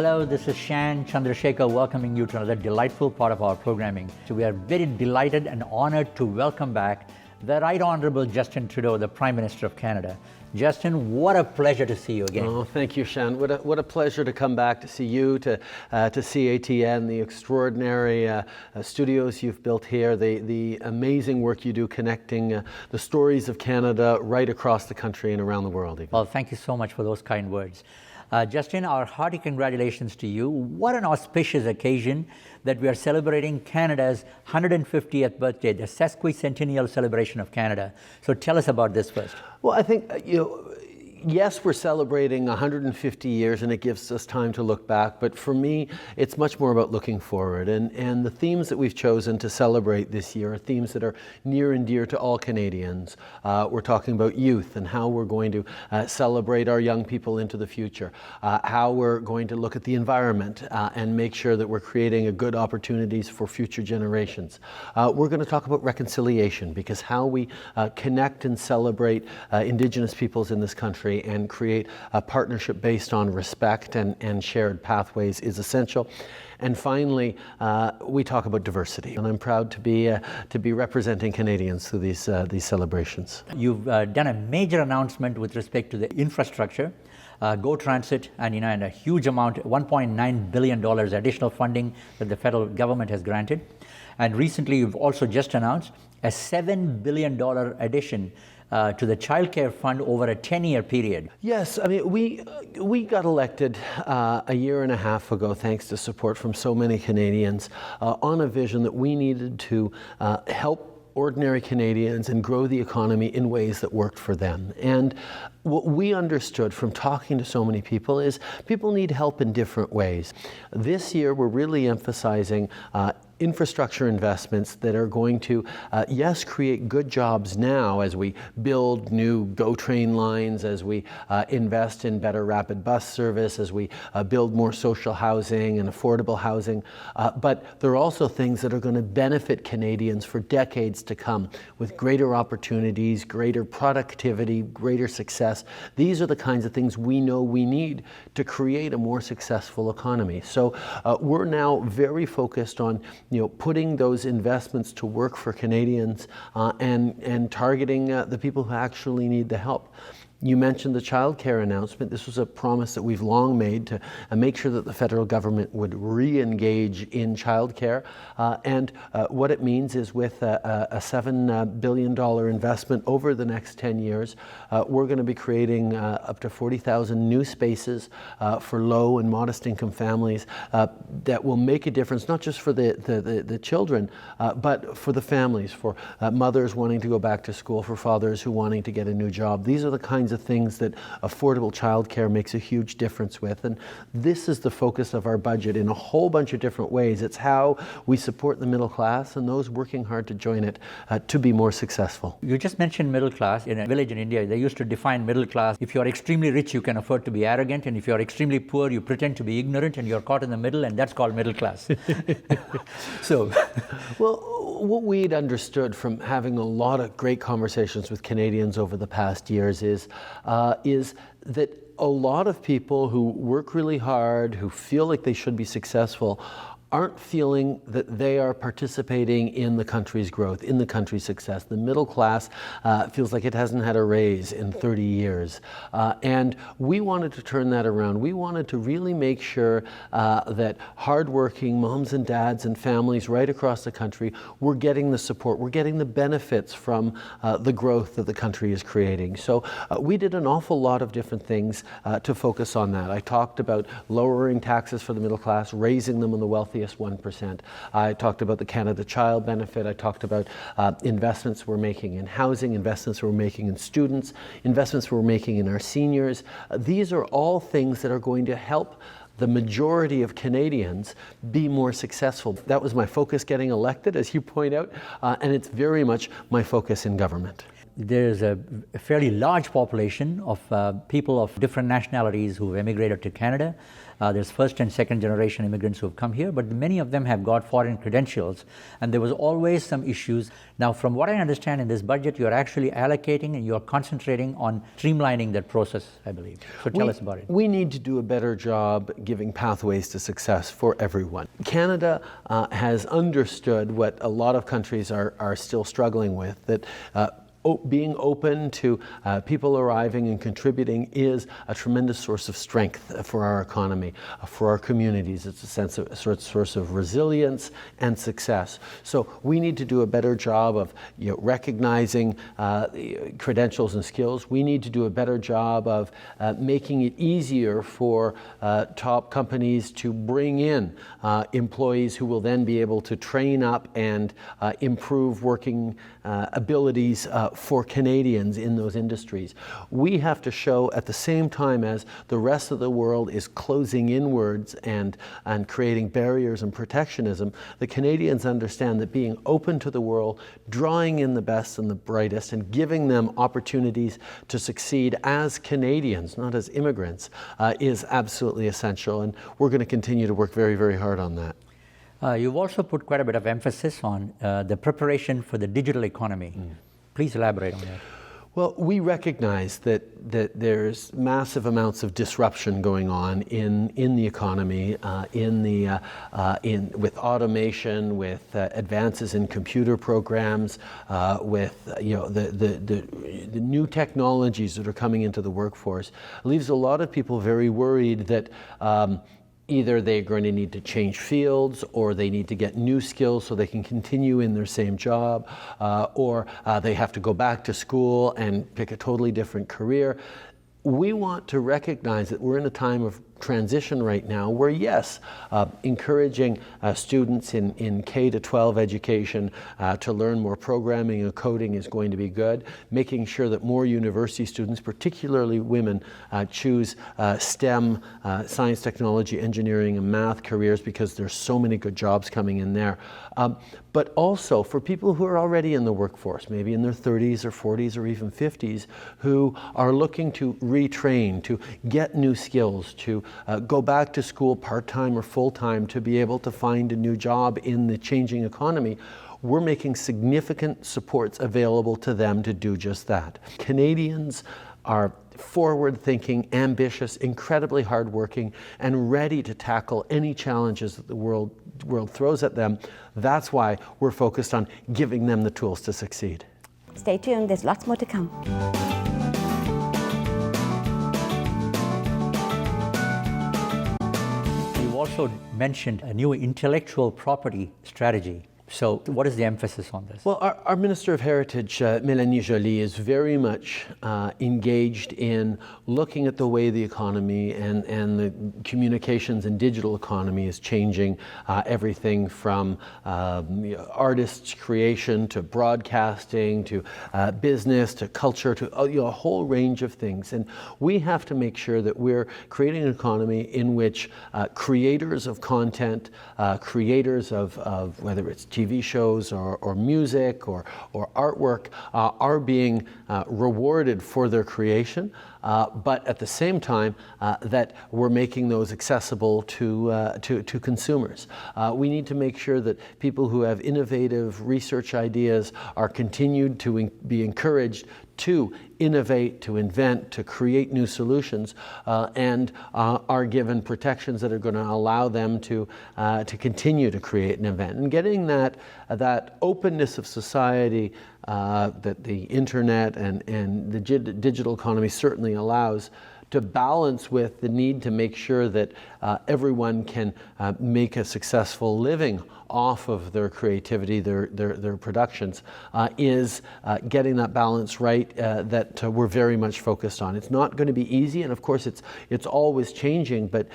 Hello, this is Shan Chandrasekhar welcoming you to another delightful part of our programming. So we are very delighted and honored to welcome back the Right Honourable Justin Trudeau, the Prime Minister of Canada. Justin, what a pleasure to see you again. Oh, thank you, Shan. What a pleasure to come back to see you, to see ATN, the extraordinary studios you've built here, the amazing work you do connecting the stories of Canada right across the country and around the world. Even. Well, thank you so much for those kind words. Justin, our hearty congratulations to you. What an auspicious occasion that we are celebrating Canada's 150th birthday, the sesquicentennial celebration of Canada. So tell us about this first. Well, I think, yes, we're celebrating 150 years and it gives us time to look back, but for me, it's much more about looking forward. And the themes that we've chosen to celebrate this year are themes that are near and dear to all Canadians. We're talking about youth and how we're going to celebrate our young people into the future, how we're going to look at the environment and make sure that we're creating good opportunities for future generations. We're going to talk about reconciliation, because how we connect and celebrate Indigenous peoples in this country and create a partnership based on respect and shared pathways is essential. And finally, we talk about diversity, and I'm proud to be representing Canadians through these celebrations. You've done a major announcement with respect to the infrastructure, Go Transit, and a huge amount, $1.9 billion additional funding that the federal government has granted. And recently, you've also just announced a $7 billion addition to the child care fund over a 10-year period. Yes, I mean, we got elected a year and a half ago, thanks to support from so many Canadians, on a vision that we needed to help ordinary Canadians and grow the economy in ways that worked for them. And what we understood from talking to so many people is people need help in different ways. This year, we're really emphasizing infrastructure investments that are going to, yes, create good jobs now as we build new GO train lines, as we invest in better rapid bus service, as we build more social housing and affordable housing. But there are also things that are going to benefit Canadians for decades to come, with greater opportunities, greater productivity, greater success. These are the kinds of things we know we need to create a more successful economy. So we're now very focused on putting those investments to work for Canadians and targeting the people who actually need the help. You mentioned the child care announcement. This was a promise that we've long made to make sure that the federal government would re-engage in child care. And what it means is with a $7 billion investment over the next 10 years, we're going to be creating up to 40,000 new spaces for low and modest income families that will make a difference, not just for the children, but for the families, for mothers wanting to go back to school, for fathers who wanting to get a new job. These are the kinds of things that affordable childcare makes a huge difference with. And this is the focus of our budget in a whole bunch of different ways. It's how we support the middle class and those working hard to join it to be more successful. You just mentioned middle class. In a village in India, they used to define middle class. If you're extremely rich, you can afford to be arrogant. And if you're extremely poor, you pretend to be ignorant and you're caught in the middle, and that's called middle class. So, well, what we'd understood from having a lot of great conversations with Canadians over the past years is that a lot of people who work really hard, who feel like they should be successful, aren't feeling that they are participating in the country's growth, in the country's success. The middle class feels like it hasn't had a raise in 30 years. And we wanted to turn that around. We wanted to really make sure that hardworking moms and dads and families right across the country were getting the support, we're getting the benefits from the growth that the country is creating. So we did an awful lot of different things to focus on that. I talked about lowering taxes for the middle class, raising them on the wealthy 1%. I talked about the Canada Child Benefit. I talked about investments we're making in housing, investments we're making in students, investments we're making in our seniors. These are all things that are going to help the majority of Canadians be more successful. That was my focus getting elected, as you point out, and it's very much my focus in government. there's a fairly large population of people of different nationalities who've emigrated to Canada. There's first and second generation immigrants who have come here, but many of them have got foreign credentials, and there was always some issues. Now, from what I understand in this budget, you're actually allocating and you're concentrating on streamlining that process, I believe. So tell us about it. We need to do a better job giving pathways to success for everyone. Canada has understood what a lot of countries are still struggling with, that being open to people arriving and contributing is a tremendous source of strength for our economy, for our communities. It's a source of resilience and success. So we need to do a better job of recognizing credentials and skills. We need to do a better job of making it easier for top companies to bring in employees who will then be able to train up and improve working abilities for Canadians in those industries. We have to show at the same time as the rest of the world is closing inwards and creating barriers and protectionism, the Canadians understand that being open to the world, drawing in the best and the brightest, and giving them opportunities to succeed as Canadians, not as immigrants, is absolutely essential. And we're going to continue to work very, very hard on that. You've also put quite a bit of emphasis on the preparation for the digital economy. Please elaborate on that. Well, we recognize that there's massive amounts of disruption going on in the economy, with automation, with advances in computer programs, with the new technologies that are coming into the workforce. It leaves a lot of people very worried that either they're going to need to change fields, or they need to get new skills so they can continue in their same job, or they have to go back to school and pick a totally different career. We want to recognize that we're in a time of transition right now where, yes, encouraging students in K to 12 education to learn more programming and coding is going to be good. Making sure that more university students, particularly women, choose STEM, science, technology, engineering, and math careers, because there's so many good jobs coming in there. But also for people who are already in the workforce, maybe in their 30s or 40s or even 50s, who are looking to retrain, to get new skills, to go back to school part-time or full-time to be able to find a new job in the changing economy. We're making significant supports available to them to do just that. Canadians are forward-thinking, ambitious, incredibly hardworking, and ready to tackle any challenges that the world throws at them. That's why we're focused on giving them the tools to succeed. Stay tuned, there's lots more to come. You also mentioned a new intellectual property strategy. So what is the emphasis on this? Well, our Minister of Heritage, Mélanie Joly, is very much engaged in looking at the way the economy and the communications and digital economy is changing everything from artists' creation to broadcasting to business to culture to a whole range of things. And we have to make sure that we're creating an economy in which creators of content, creators of whether it's TV shows or music or artwork are being rewarded for their creation, but at the same time that we're making those accessible to consumers. We need to make sure that people who have innovative research ideas are continued to be encouraged to innovate, to invent, to create new solutions, and are given protections that are going to allow them to continue to create and invent. And getting that openness of society that the internet and the digital economy certainly allows, to balance with the need to make sure that everyone can make a successful living off of their creativity, their productions, is getting that balance right that we're very much focused on. It's not going to be easy, and of course it's always changing, but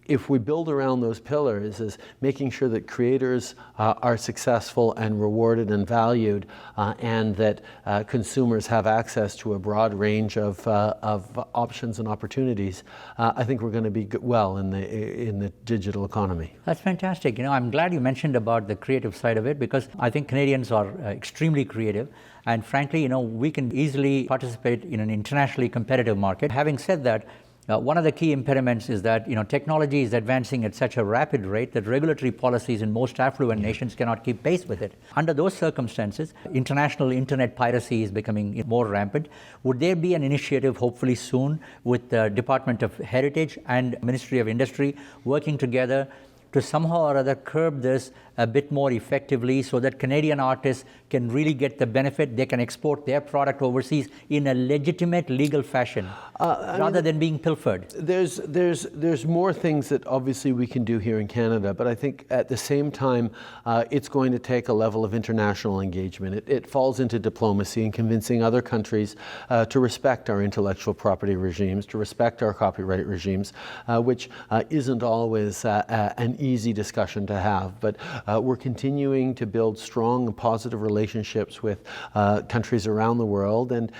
if we build around those pillars, is making sure that creators are successful and rewarded and valued, and that consumers have access to a broad range of options and opportunities, I think we're going to be well in the digital economy. That's fantastic. I'm glad you mentioned about the creative side of it, because I think Canadians are extremely creative. And frankly, we can easily participate in an internationally competitive market. Having said that, one of the key impediments is that technology is advancing at such a rapid rate that regulatory policies in most affluent nations cannot keep pace with it. Under those circumstances, international internet piracy is becoming more rampant. Would there be an initiative, hopefully soon, with the Department of Heritage and Ministry of Industry working together to somehow or other curb this a bit more effectively, so that Canadian artists can really get the benefit? They can export their product overseas in a legitimate legal fashion, rather than being pilfered. There's more things that obviously we can do here in Canada, but I think at the same time it's going to take a level of international engagement. It falls into diplomacy and convincing other countries to respect our intellectual property regimes, to respect our copyright regimes, which isn't always an easy discussion to have. But we're continuing to build strong and positive relationships with countries around the world, and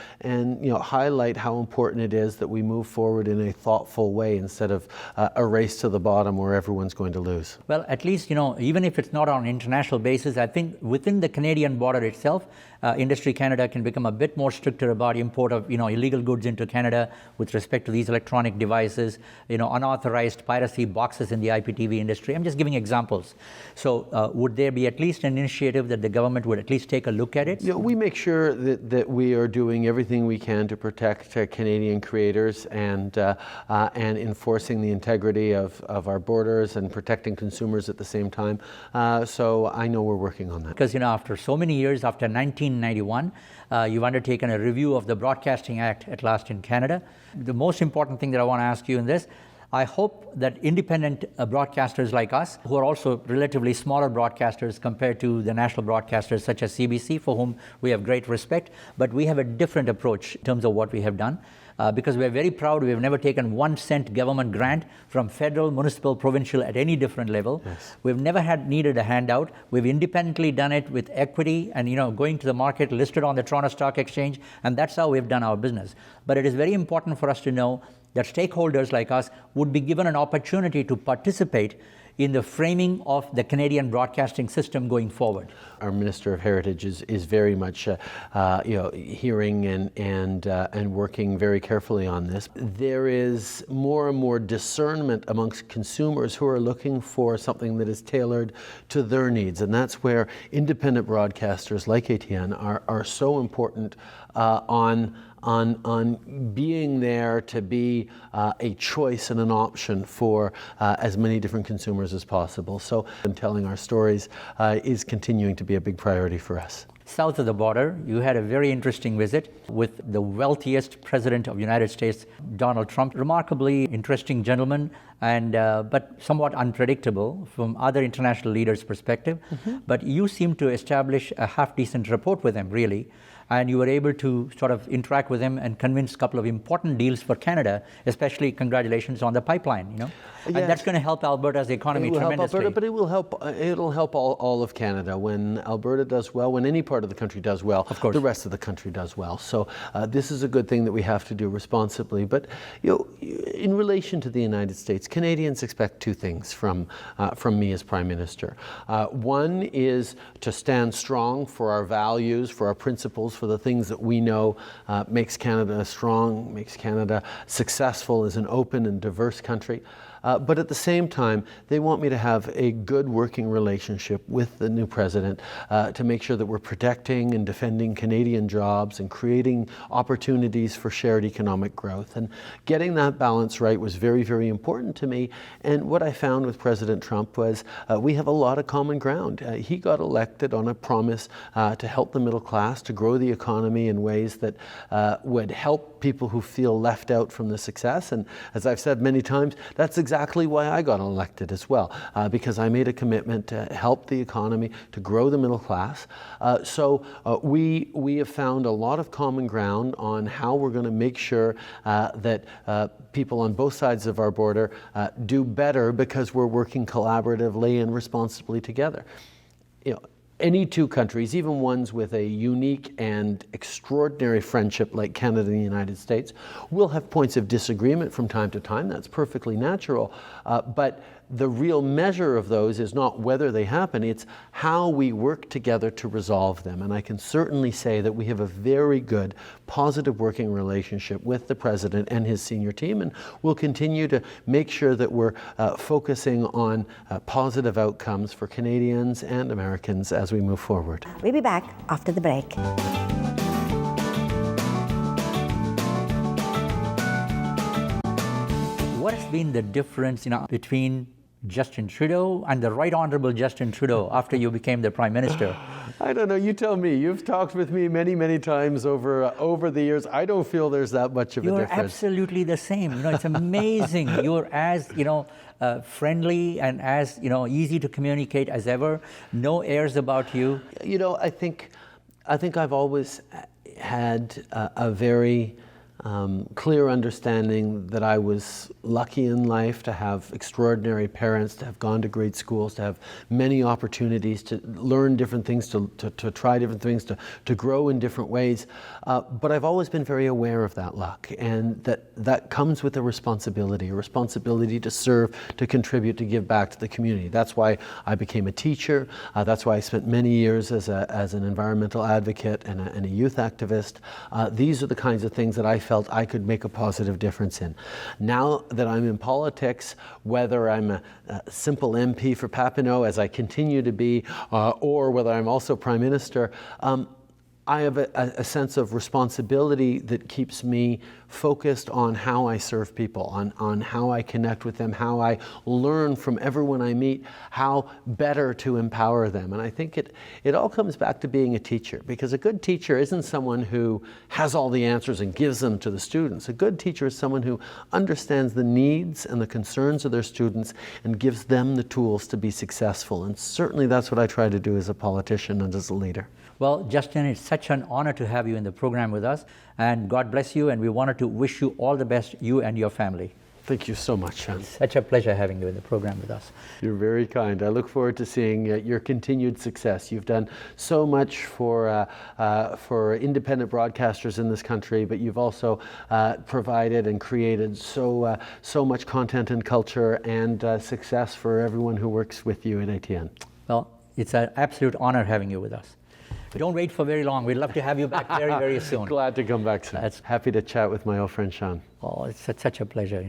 highlight how important it is that we move forward in a thoughtful way instead of a race to the bottom where everyone's going to lose. Well, at least, even if it's not on an international basis, I think within the Canadian border itself, Industry Canada can become a bit more stricter about import of illegal goods into Canada with respect to these electronic devices, unauthorized piracy boxes in the IPTV industry. I'm just giving examples. So would there be at least an initiative that the government would at least take a look at it? We make sure that we are doing everything we can to protect Canadian creators and enforcing the integrity of our borders and protecting consumers at the same time. So I know we're working on that. Because after so many years, after 1991, you've undertaken a review of the Broadcasting Act at last in Canada. The most important thing that I want to ask you in this, I hope that independent broadcasters like us, who are also relatively smaller broadcasters compared to the national broadcasters such as CBC, for whom we have great respect, but we have a different approach in terms of what we have done. Because we're very proud, we have never taken 1 cent government grant from federal, municipal, provincial at any different level. Yes. We've never needed a handout. We've independently done it with equity and going to the market, listed on the Toronto Stock Exchange, and that's how we've done our business. But it is very important for us to know that stakeholders like us would be given an opportunity to participate in the framing of the Canadian broadcasting system going forward. Our Minister of Heritage is very much hearing and working very carefully on this. There is more and more discernment amongst consumers who are looking for something that is tailored to their needs, and that's where independent broadcasters like ATN are so important on being there to be a choice and an option for as many different consumers as possible. So telling our stories is continuing to be a big priority for us. South of the border, you had a very interesting visit with the wealthiest president of the United States, Donald Trump. Remarkably interesting gentleman, and but somewhat unpredictable from other international leaders' perspective. Mm-hmm. But you seem to establish a half-decent rapport with him, really. And you were able to sort of interact with him and convince a couple of important deals for Canada, especially congratulations on the pipeline, Yes. And that's going to help Alberta's economy tremendously. Help Alberta, but it'll help all of Canada. When Alberta does well, when any part of the country does well, of course, the rest of the country does well. So this is a good thing that we have to do responsibly. But in relation to the United States, Canadians expect two things from me as Prime Minister. One is to stand strong for our values, for our principles, for the things that we know makes Canada strong, makes Canada successful as an open and diverse country. But at the same time, they want me to have a good working relationship with the new president to make sure that we're protecting and defending Canadian jobs and creating opportunities for shared economic growth. And getting that balance right was very, very important to me. And what I found with President Trump was we have a lot of common ground. He got elected on a promise to help the middle class, to grow the economy in ways that would help people who feel left out from the success. And as I've said many times, that's exactly why I got elected as well, because I made a commitment to help the economy, to grow the middle class. So we have found a lot of common ground on how we're going to make sure that people on both sides of our border do better because we're working collaboratively and responsibly together. You know, any two countries, even ones with a unique and extraordinary friendship like Canada and the United States, will have points of disagreement from time to time. That's perfectly natural. But the real measure of those is not whether they happen, it's how we work together to resolve them. And I can certainly say that we have a very good, positive working relationship with the President and his senior team, and we'll continue to make sure that we're focusing on positive outcomes for Canadians and Americans as we move forward. We'll be back after the break. What has been the difference, between Justin Trudeau and the Right Honorable Justin Trudeau after you became the Prime Minister? I don't know. You tell me. You've talked with me many, many times over the years. I don't feel there's that much of a difference. You're absolutely the same. It's amazing. You're as friendly and as easy to communicate as ever. No airs about you. I think I've always had a very clear understanding that I was lucky in life to have extraordinary parents, to have gone to great schools, to have many opportunities to learn different things, to try different things, to grow in different ways. But I've always been very aware of that luck, and that comes with a responsibility to serve, to contribute, to give back to the community. That's why I became a teacher. That's why I spent many years as an environmental advocate and a youth activist. These are the kinds of things that I felt I could make a positive difference in. Now that I'm in politics, whether I'm a simple MP for Papineau, as I continue to be, or whether I'm also Prime Minister, I have a sense of responsibility that keeps me focused on how I serve people, on how I connect with them, how I learn from everyone I meet, how better to empower them. And I think it all comes back to being a teacher, because a good teacher isn't someone who has all the answers and gives them to the students. A good teacher is someone who understands the needs and the concerns of their students and gives them the tools to be successful. And certainly that's what I try to do as a politician and as a leader. Well, Justin, it's such an honor to have you in the program with us, and God bless you, and we wanted to wish you all the best, you and your family. Thank you so much, Sean. It's such a pleasure having you in the program with us. You're very kind. I look forward to seeing your continued success. You've done so much for independent broadcasters in this country, but you've also provided and created so much content and culture and success for everyone who works with you at ATN. Well, it's an absolute honor having you with us. Don't wait for very long. We'd love to have you back very, very soon. Glad to come back soon. Happy to chat with my old friend Sean. Oh, it's such a pleasure.